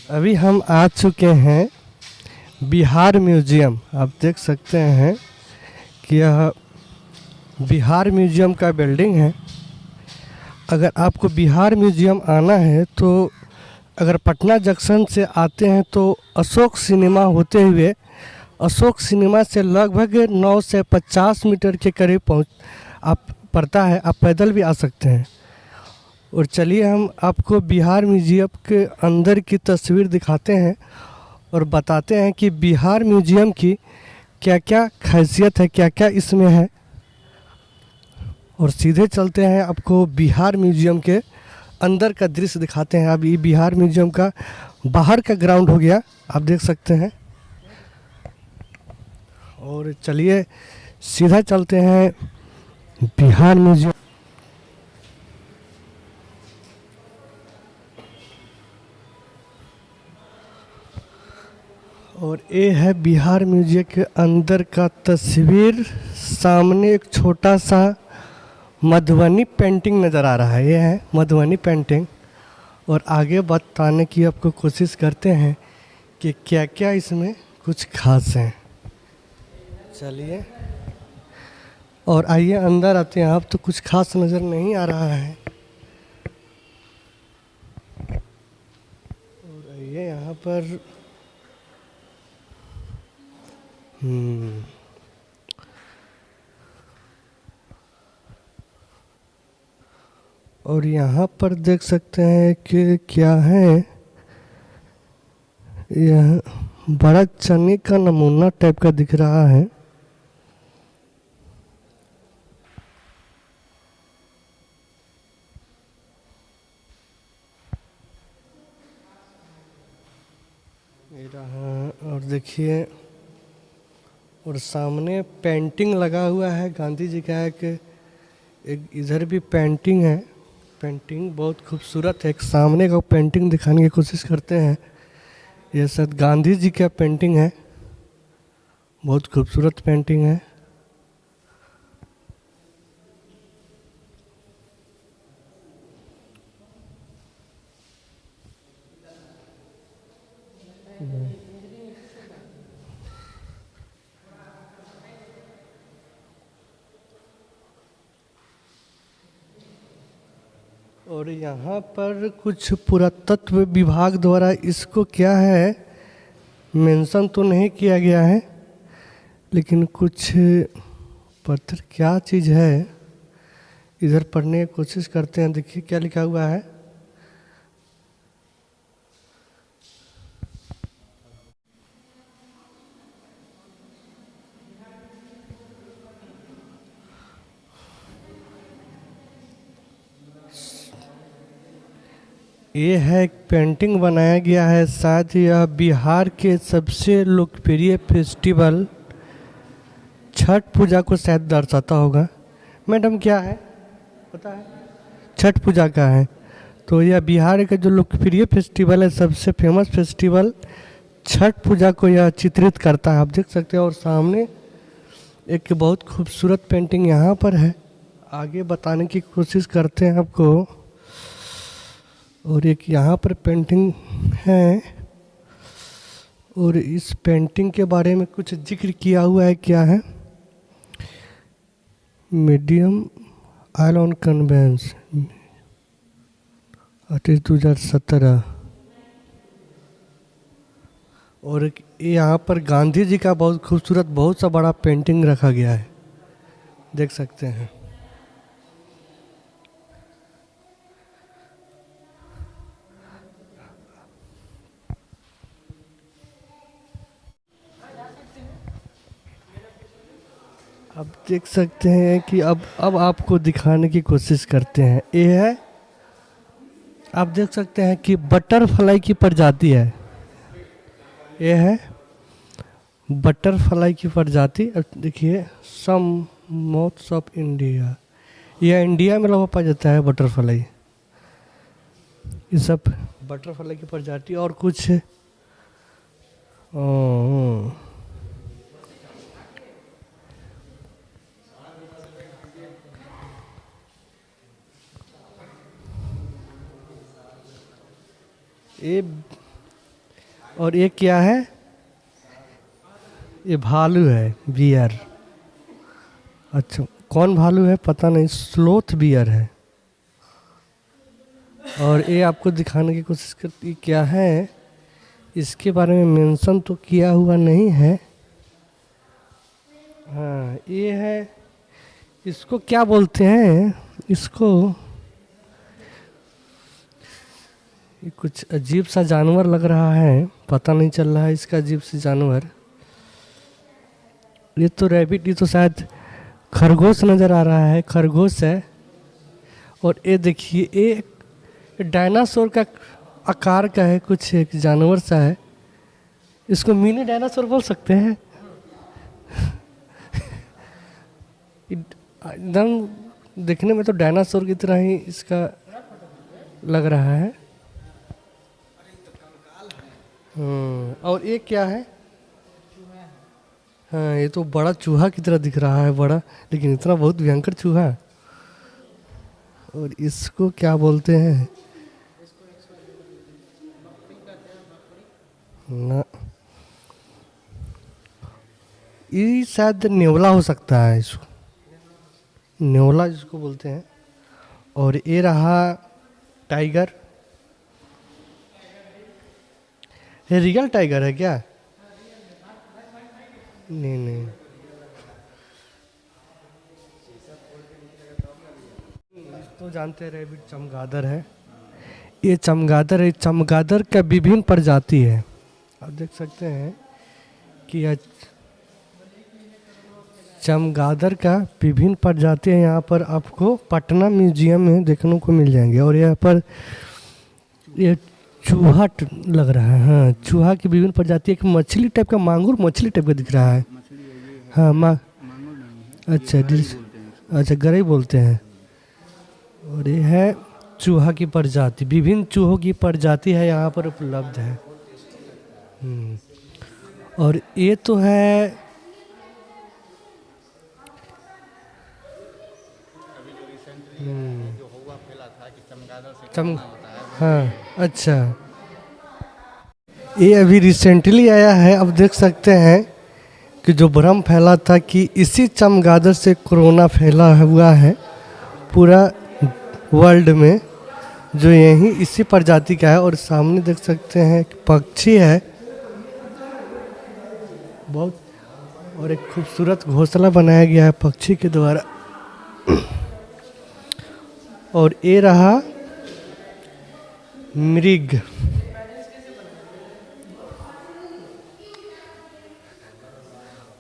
अभी हम आ चुके हैं बिहार म्यूजियम। आप देख सकते हैं कि यह बिहार म्यूजियम का बिल्डिंग है। अगर आपको बिहार म्यूजियम आना है तो अगर पटना जंक्शन से आते हैं तो अशोक सिनेमा होते हुए अशोक सिनेमा से लगभग 9 से 50 मीटर के करीब पहुँच आप पड़ता है। आप पैदल भी आ सकते हैं। और चलिए हम आपको बिहार म्यूजियम के अंदर की तस्वीर दिखाते हैं और बताते हैं कि बिहार म्यूजियम की क्या क्या खासियत है, क्या क्या इसमें है। और सीधे चलते हैं आपको बिहार म्यूजियम के अंदर का दृश्य दिखाते हैं। अब ये बिहार म्यूजियम का बाहर का ग्राउंड हो गया, आप देख सकते हैं। और चलिए सीधा चलते हैं बिहार म्यूजियम। और ये है बिहार म्यूजियम के अंदर का तस्वीर। सामने एक छोटा सा मधुबनी पेंटिंग नज़र आ रहा है। ये है मधुबनी पेंटिंग। और आगे बताने की आपको कोशिश करते हैं कि क्या क्या इसमें कुछ खास है। चलिए और आइए अंदर आते हैं। आप तो कुछ खास नज़र नहीं आ रहा है। और आइए यहाँ पर और यहाँ पर देख सकते हैं कि क्या है। यह बड़ा चने का नमूना टाइप का दिख रहा है। ये रहा। और देखिए और सामने पेंटिंग लगा हुआ है गांधी जी का। एक इधर भी पेंटिंग है। पेंटिंग बहुत खूबसूरत है। एक सामने का पेंटिंग दिखाने की कोशिश करते हैं। यह शायद गांधी जी का पेंटिंग है। बहुत खूबसूरत पेंटिंग है। और यहाँ पर कुछ पुरातत्व विभाग द्वारा इसको क्या है मेंशन तो नहीं किया गया है, लेकिन कुछ पत्थर क्या चीज़ है इधर पढ़ने की कोशिश करते हैं। देखिए क्या लिखा हुआ है। ये है एक पेंटिंग बनाया गया है। शायद यह बिहार के सबसे लोकप्रिय फेस्टिवल छठ पूजा को शायद दर्शाता होगा। मैडम क्या है पता है? छठ पूजा का है। तो यह बिहार का जो लोकप्रिय फेस्टिवल है, सबसे फेमस फेस्टिवल छठ पूजा को यह चित्रित करता है। आप देख सकते हैं। और सामने एक बहुत खूबसूरत पेंटिंग यहाँ पर है। आगे बताने की कोशिश करते हैं आपको। और एक यहाँ पर पेंटिंग है। और इस पेंटिंग के बारे में कुछ जिक्र किया हुआ है। क्या है? Medium oil on canvas artist 2017। और यहाँ पर गांधी जी का बहुत खूबसूरत बहुत सा बड़ा पेंटिंग रखा गया है, देख सकते हैं। अब देख सकते हैं कि अब आपको दिखाने की कोशिश करते हैं। ये है, आप देख सकते हैं कि बटरफ्लाई की प्रजाति है। ये है बटरफ्लाई की प्रजाति। अब देखिए सम मोथ्स ऑफ इंडिया, यह इंडिया में पाया जाता है बटरफ्लाई। ये सब बटरफ्लाई की प्रजाति। और कुछ ये और ये क्या है? ये भालू है, बियर। अच्छा, कौन भालू है पता नहीं, स्लोथ बियर है। और ये आपको दिखाने की कोशिश करती क्या है, इसके बारे में मेंशन तो किया हुआ नहीं है। हाँ, ये है, इसको क्या बोलते हैं, इसको ये कुछ अजीब सा जानवर लग रहा है, पता नहीं चल रहा है इसका अजीब सा जानवर। ये तो रैबिट, ये तो शायद खरगोश नज़र आ रहा है, खरगोश है। और ये देखिए, ये डायनासोर का आकार का है, कुछ एक जानवर सा है। इसको मिनी डायनासोर बोल सकते हैं। एकदम देखने में तो डायनासोर की तरह ही इसका लग रहा है। और ये क्या है? हाँ, ये तो बड़ा चूहा की तरह दिख रहा है, बड़ा, लेकिन इतना बहुत भयंकर चूहा। और इसको क्या बोलते हैं ना, ये शायद नेवला हो सकता है, इसको नेवला जिसको बोलते हैं। और ये रहा टाइगर। ये रियल टाइगर है क्या? नहीं नहीं, तो जानते हैं रैबिट चमगादड़ है। ये चमगादड़ है, चमगादड़ का विभिन्न प्रजाति है। आप देख सकते हैं कि यह चमगादड़ का विभिन्न प्रजाति है। यहाँ पर आपको पटना म्यूजियम में देखने को मिल जाएंगे। और यहाँ पर ये चूहा लग रहा है। हाँ, चूहा की विभिन्न प्रजाति, एक मछली टाइप का, मांगुर मछली टाइप का दिख रहा है। हाँ, अच्छा, अच्छा, गरई बोलते हैं। और ये है चूहा की प्रजाति, विभिन्न चूहों की प्रजाति है यहाँ पर उपलब्ध है। और ये तो है हाँ, अच्छा, ये अभी रिसेंटली आया है। अब देख सकते हैं कि जो भ्रम फैला था कि इसी चमगादड़ से कोरोना फैला हुआ है पूरा वर्ल्ड में, जो यही इसी प्रजाति का है। और सामने देख सकते हैं कि पक्षी है बहुत, और एक खूबसूरत घोंसला बनाया गया है पक्षी के द्वारा। और ये रहा मृग।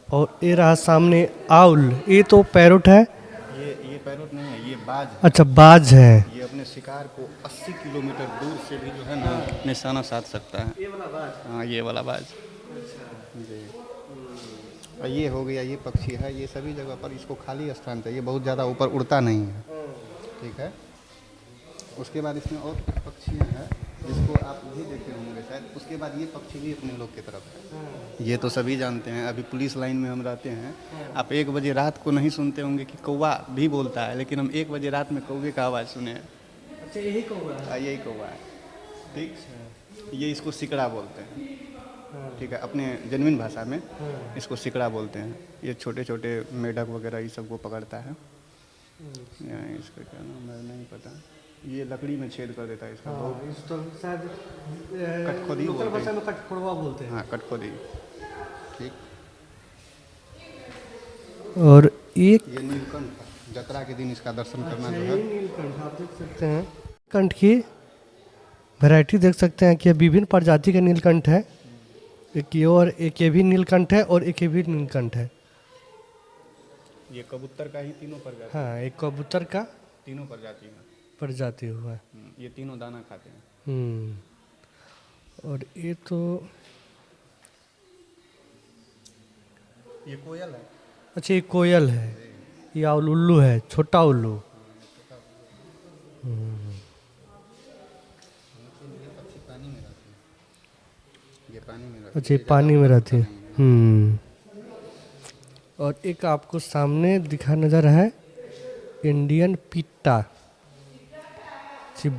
और ये रहा सामने आउल। ये तो पैरोट है। ये पैरोट नहीं है, ये बाज है। अच्छा, बाज है। ये अपने शिकार को 80 किलोमीटर दूर से भी जो है ना निशाना साध सकता है। ये वाला बाज? हाँ, ये वाला बाज। जी। और ये हो गया, ये पक्षी है। ये सभी जगह पर इसको खाली स्थान चाहिए, बहुत ज़्यादा ऊपर उड़ता नहीं है। ठीक है। उसके बाद इसमें और पक्षियाँ हैं जिसको आप भी देखे होंगे शायद। उसके बाद ये पक्षी भी अपने लोग की तरफ है। ये तो सभी जानते हैं। अभी पुलिस लाइन में हम रहते हैं। आप 1 बजे रात को नहीं सुनते होंगे कि कौवा भी बोलता है, लेकिन हम 1 बजे रात में कौवे का आवाज़ सुने हैं। अच्छा, यही कौवा है? यही कौवा है। ठीक। ये इसको सिकड़ा बोलते हैं। ठीक है, अपने जन्मीन भाषा में इसको सिकड़ा बोलते हैं। ये छोटे छोटे मेढक वगैरह ये सबको पकड़ता है। इसका क्या नाम है नहीं पता। ये लकड़ी में छेद कर देता है इसका। इस तो शायद कटखोदी बोलते हैं। कटखोड़वा बोलते हैं। हाँ, कटखोदी। ठीक। और एक ये नीलकंठ, जतरा के दिन इसका दर्शन करना जो ये है। नीलकंठ आप देख सकते हैं। कंठ की वैरायटी देख सकते हैं कि विभिन्न प्रजाति का नीलकंठ है। एक ये और एक ये भी नीलकंठ है और एक ये भी नीलकंठ है। ये कबूतर का ही तीनों प्रजाति। हाँ, एक कबूतर का तीनों प्रजाति है। प्रजाति हुआ है। ये तीनों दाना खाते हैं। और ये तो ये कोयल है। अच्छा, ये कोयल है। ये उल्लू है, छोटा उल्लू। ये पानी में रहती है। अच्छा, ये पानी में रहती है। और एक आपको सामने दिखा नजर है इंडियन पिट्टा,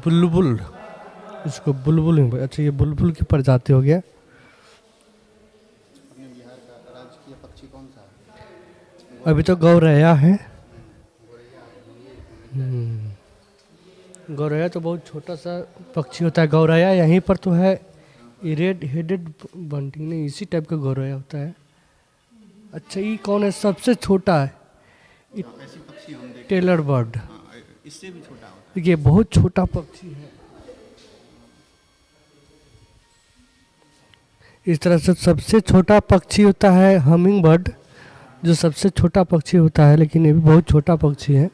बुलबुल, इसको बुलबुल। अच्छा, ये बुलबुल की प्रजाति हो गया। अभी तो गौरैया है। गौरैया तो बहुत छोटा सा पक्षी होता है। गौरैया यहीं पर तो है। ये रेड हेडेड बंटिंग नहीं, इसी टाइप का गौरैया होता है। अच्छा, ये कौन है सबसे छोटा है? ऐसी पक्षी हम देखे। Tailor bird. हाँ, इससे भी छोटा होता देखिए बहुत छोटा पक्षी है। इस तरह से सबसे छोटा पक्षी होता है हमिंग बर्ड, जो सबसे छोटा पक्षी होता है, लेकिन ये भी बहुत छोटा पक्षी है।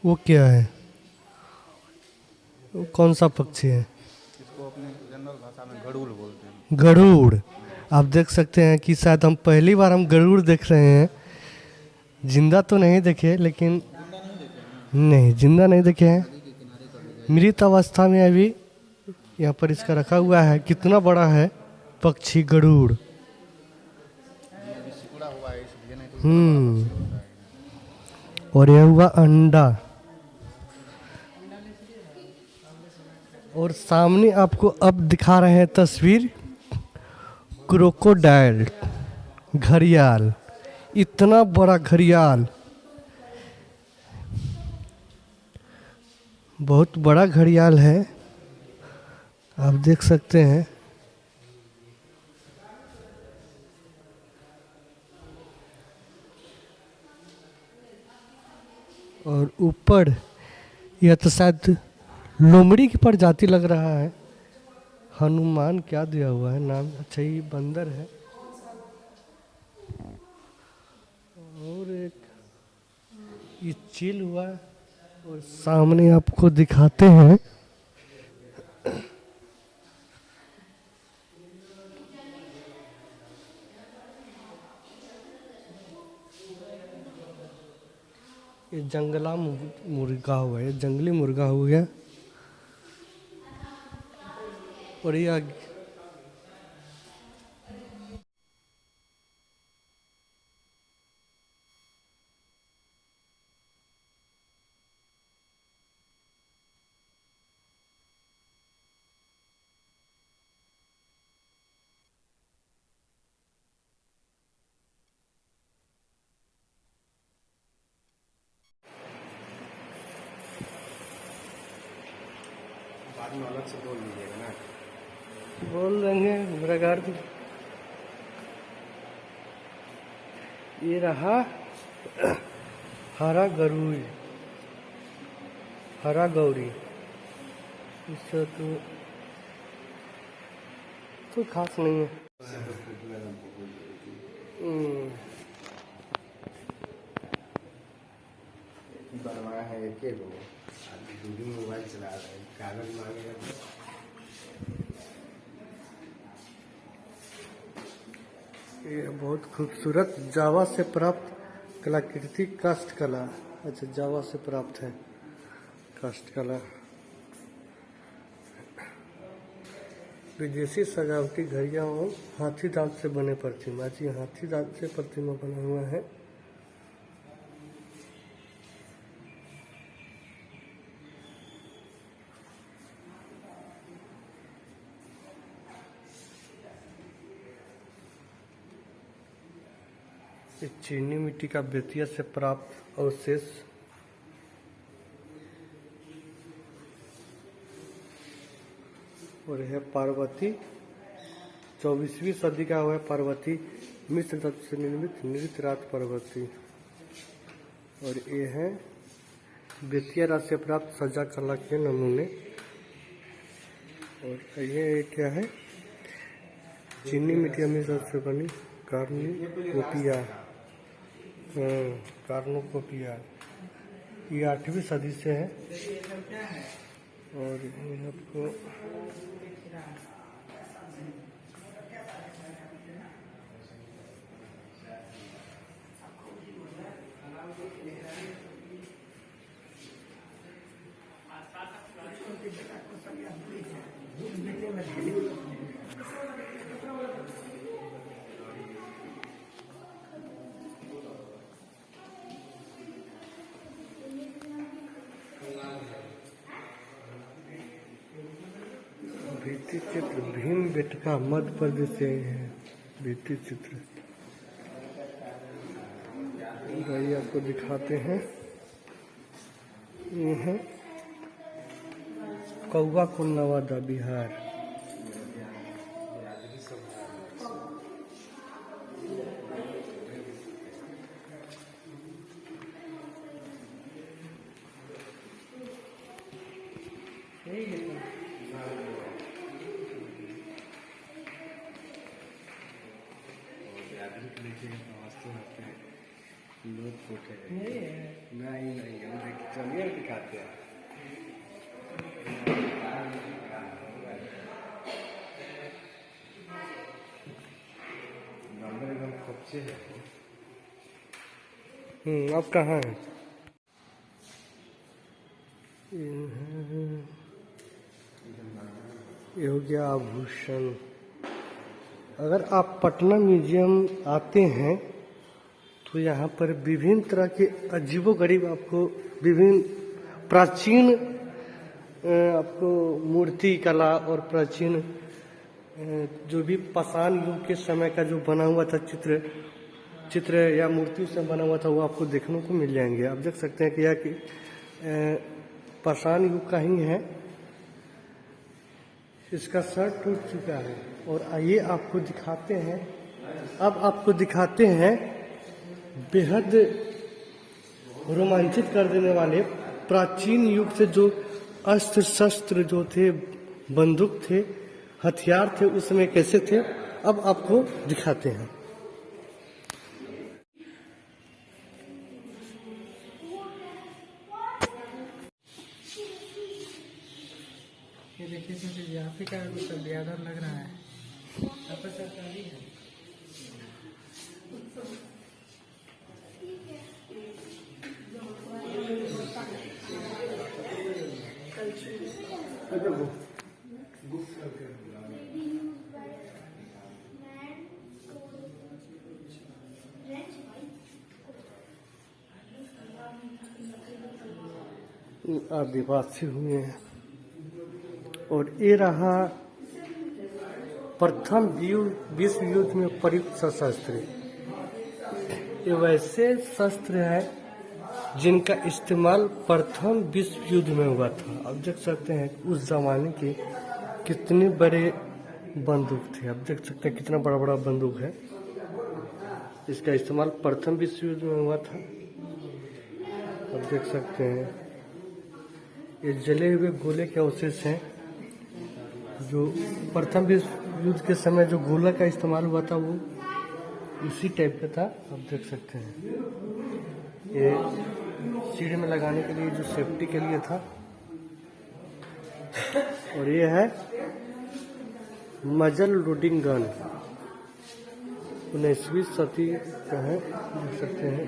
वो क्या है? वो कौन सा पक्षी है? है। इसको अपने जनरल भाषा में गरुड़ बोलते हैं। गरुड़। आप देख सकते हैं कि शायद हम पहली बार गरुड़ देख रहे हैं। जिंदा तो नहीं देखे, लेकिन नहीं, जिंदा नहीं देखे हैं। मृत अवस्था में अभी यहाँ पर इसका रखा हुआ है। कितना बड़ा है पक्षी गरुड़। अभी सिकुड़ा हुआ है इसलिए, नहीं तो और यह हुआ अंडा। और सामने आपको अब दिखा रहे हैं तस्वीर क्रोकोडाइल, घड़ियाल। इतना बड़ा घड़ियाल, बहुत बड़ा घड़ियाल है, आप देख सकते हैं। और ऊपर यह तो शायद लोमड़ी की प्रजाति लग रहा है। हनुमान क्या दिया हुआ है नाम? अच्छा, ये बंदर है। और एक ये चील हुआ है। और सामने आपको दिखाते हैं ये जंगला मुर्गा हुआ है, जंगली मुर्गा हो गया। और ये बाद में अलग से बोल दीजिएगा ना। बोल देंगे मेरा गार्ड। ये रहा हरा गरुड़, हरा गौरी। इससे तो खास नहीं है। बनवाया है एक ही लोग, दूरी मोबाइल चला रहे हैं, कागज मांगेगा तो। ये बहुत खूबसूरत जावा से प्राप्त कलाकृति काष्ठ कला। अच्छा, जावा से प्राप्त है काष्ठ कला। विदेशी सजावटी घड़ियां और हाथी दांत से बने प्रतिमा। जी, हाथी दांत से प्रतिमा बना हुआ है। ये चीनी मिट्टी का बेतिया से प्राप्त अवशेष। और यह पार्वती, 24वीं सदी का हुआ पार्वती, मिश्र तत्व से निर्मित नृत्य रात पार्वती। और ये है बेतिया रात से प्राप्त सजा कला के नमूने। और ये क्या है? चीनी मिट्टी मिश्र से बनी कार्निकोपिया। कार्नोकोपिया, ये 8वीं सदी से है। और ये आपको भित्ति चित्र भीमबेटका मध्य प्रदेश से आए हैं। भित्ति चित्र भाई आपको दिखाते हैं। ये है कौवा नवादा बिहार। लोग फोटे नहीं हम चलिए दिखाते हैं। नंबर एकदम कच्चे है। अब कहाँ है? ये हो गया आभूषण। अगर आप पटना म्यूजियम आते हैं तो यहाँ पर विभिन्न तरह के अजीबोगरीब आपको विभिन्न प्राचीन आपको मूर्ति कला और प्राचीन जो भी पाषाण युग के समय का जो बना हुआ था चित्र या मूर्ति से बना हुआ था वो आपको देखने को मिल जाएंगे। आप देख सकते हैं कि यह कि पाषाण युग का ही है। इसका सर टूट चुका है। और आइए आपको दिखाते हैं। अब आपको दिखाते हैं बेहद रोमांचित कर देने वाले प्राचीन युग से जो अस्त्र शस्त्र जो थे, बंदूक थे, हथियार थे, उस समय कैसे थे, अब आपको दिखाते हैं। ये देखिए सर, यहाँ पे क्या कुछ ज्यादा लग रहा है। यहाँ पर सरकारी है। आदिवासी हुए हैं। और ये रहा प्रथम विश्व युद्ध में प्रयुक्त शस्त्र। ये वैसे शस्त्र है जिनका इस्तेमाल प्रथम विश्व युद्ध में हुआ था। आप देख सकते हैं उस जमाने के कितने बड़े बंदूक थे। आप देख सकते हैं कितना बड़ा बड़ा बंदूक है। इसका इस्तेमाल प्रथम विश्व युद्ध में हुआ था। आप देख सकते हैं ये जले हुए गोले के अवशेष हैं जो प्रथम विश्व युद्ध के समय जो गोला का इस्तेमाल हुआ था वो इसी टाइप का था। आप देख सकते हैं ये सीढ़ी में लगाने के लिए जो सेफ्टी के लिए था। और ये है मजल लोडिंग गन, 19वीं सदी का है। देख सकते हैं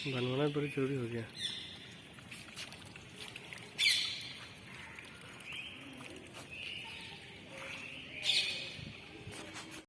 बनवाना बड़ी जरूरी हो गया।